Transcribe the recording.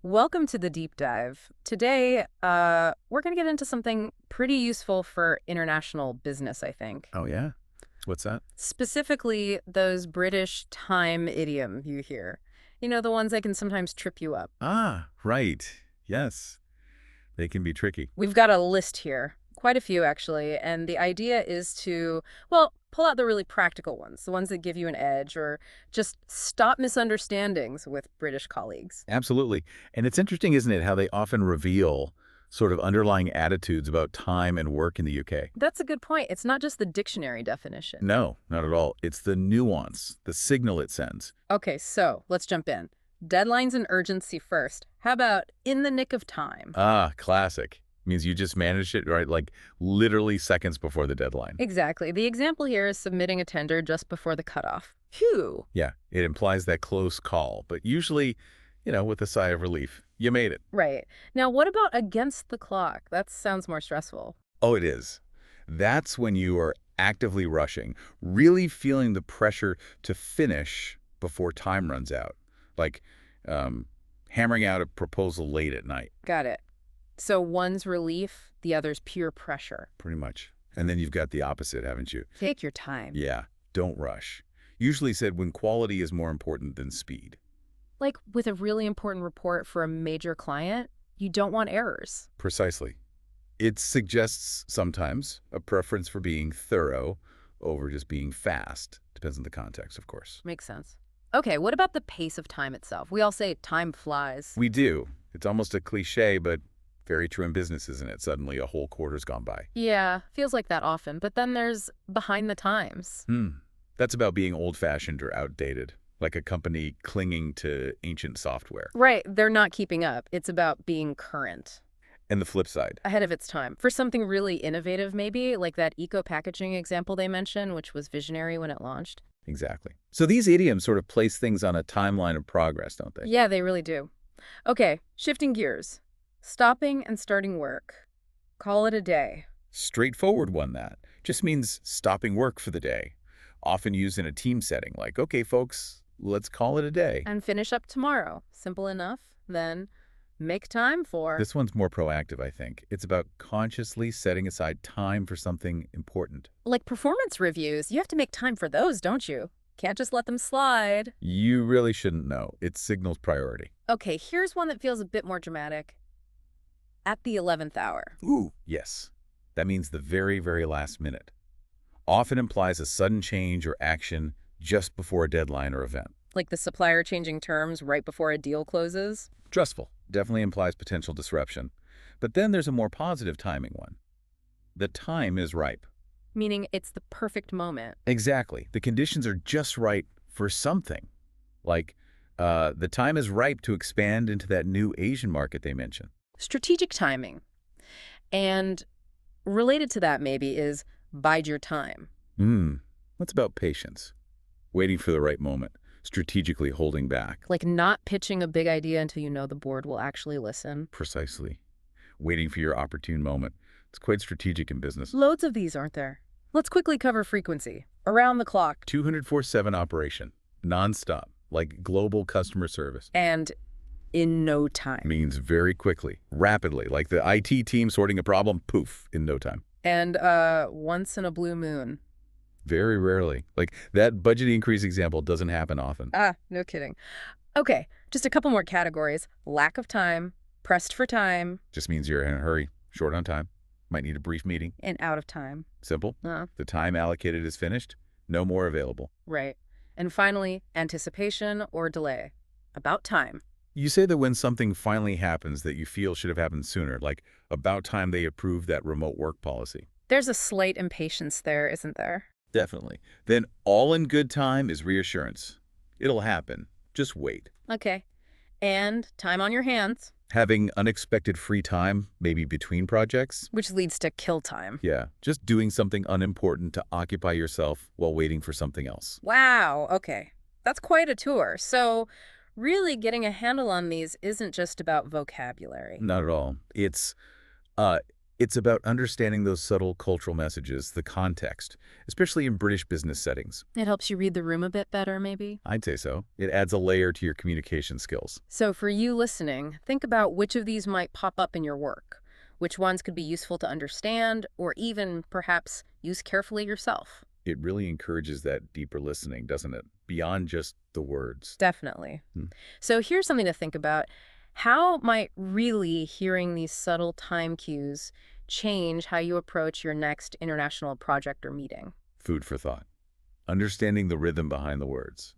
Welcome to the deep dive. Today, we're going to get into something pretty useful for international business, I think. Oh, yeah? What's that? Specifically, those British time idiom you hear. You know, the ones that can sometimes trip you up. Ah, right. Yes. They can be tricky. We've got a list here, quite a few actually, and the idea is to, well, pull out the really practical ones, the ones that give you an edge, or just stop misunderstandings with British colleagues. Absolutely. And it's interesting, isn't it, how they often reveal sort of underlying attitudes about time and work in the UK. That's a good point. It's not just the dictionary definition. No, not at all. It's the nuance, the signal it sends. Okay, so let's jump in. Deadlines and urgency first. How about in the nick of time? Ah, classic. Means you just managed it, right? Like literally seconds before the deadline. Exactly. The example here is submitting a tender just before the cutoff. Phew. Yeah, it implies that close call, but usually, with a sigh of relief. You made it. Right. Now, what about against the clock? That sounds more stressful. Oh, it is. That's when you are actively rushing, really feeling the pressure to finish before time runs out. Like hammering out a proposal late at night, Got it. So one's relief, the other's pure pressure. pretty much. And then you've got the opposite, haven't you? Take your time. Yeah, don't rush. Usually said when quality is more important than speed. Like with a really important report for a major client, you don't want errors. Precisely. It suggests sometimes a preference for being thorough over just being fast. Depends on the context, of course. Makes sense. Okay, what about the pace of time itself? We all say time flies. We do. It's almost a cliche, but very true in business, isn't it? Suddenly a whole quarter's gone by. Yeah, feels like that often. But then there's behind the times. That's about being old-fashioned or outdated, like a company clinging to ancient software. Right, they're not keeping up. It's about being current, And the flip side. ahead of its time. For something really innovative, maybe, like that eco-packaging example they mentioned, which was visionary when it launched. Exactly. So these idioms sort of place things on a timeline of progress, don't they? Yeah, they really do. Okay, shifting gears. Stopping and starting work. Call it a day. Straightforward one, that. Just means stopping work for the day. Often used in a team setting, like, okay, folks, let's call it a day. And finish up tomorrow. Simple enough. Then make time for. This one's more proactive, I think. It's about consciously setting aside time for something important. Like performance reviews, you have to make time for those, don't you? Can't just let them slide. You really shouldn't know. It signals priority. Okay, here's one that feels a bit more dramatic. At the 11th hour. Ooh. Yes. That means the very, very last minute. Often implies a sudden change or action just before a deadline or event. Like the supplier changing terms right before a deal closes. Stressful. Definitely implies potential disruption. But then there's a more positive timing one. The time is ripe. Meaning it's the perfect moment. Exactly. The conditions are just right for something. Like, the time is ripe to expand into that new Asian market they mentioned. Strategic timing. And related to that maybe is bide your time. What's about patience? Waiting for the right moment. Strategically holding back. Like not pitching a big idea until you know the board will actually listen. Precisely. Waiting for your opportune moment. It's quite strategic in business. Loads of these, aren't there? Let's quickly cover frequency. Around the clock. 204/7 operation. Non-stop. Like global customer service. And in no time. Means very quickly, rapidly, like the IT team sorting a problem, poof, in no time. And once in a blue moon. Very rarely. Like that budget increase example doesn't happen often. Ah, no kidding. Okay, just a couple more categories. Lack of time, pressed for time, Just means you're in a hurry, short on time, might need a brief meeting. and out of time. Simple. Uh, The time allocated is finished, no more available. right. And finally, anticipation or delay. About time. You say that when something finally happens that you feel should have happened sooner, like about time they approved that remote work policy. There's a slight impatience there, isn't there? Definitely. Then all in good time is reassurance. It'll happen. Just wait. Okay. And time on your hands, Having unexpected free time, maybe between projects. which leads to kill time. Yeah, just doing something unimportant to occupy yourself while waiting for something else. Wow, okay. That's quite a tour. So really getting a handle on these isn't just about vocabulary. Not at all. Uh, It's about understanding those subtle cultural messages, the context, especially in British business settings. It helps you read the room a bit better, maybe? I'd say so. It adds a layer to your communication skills. So for you listening, think about which of these might pop up in your work. Which ones could be useful to understand or even perhaps use carefully yourself. It really encourages that deeper listening, doesn't it? Beyond just the words. Definitely. Hmm. So here's something to think about. How might really hearing these subtle time cues change how you approach your next international project or meeting? Food for thought. Understanding the rhythm behind the words.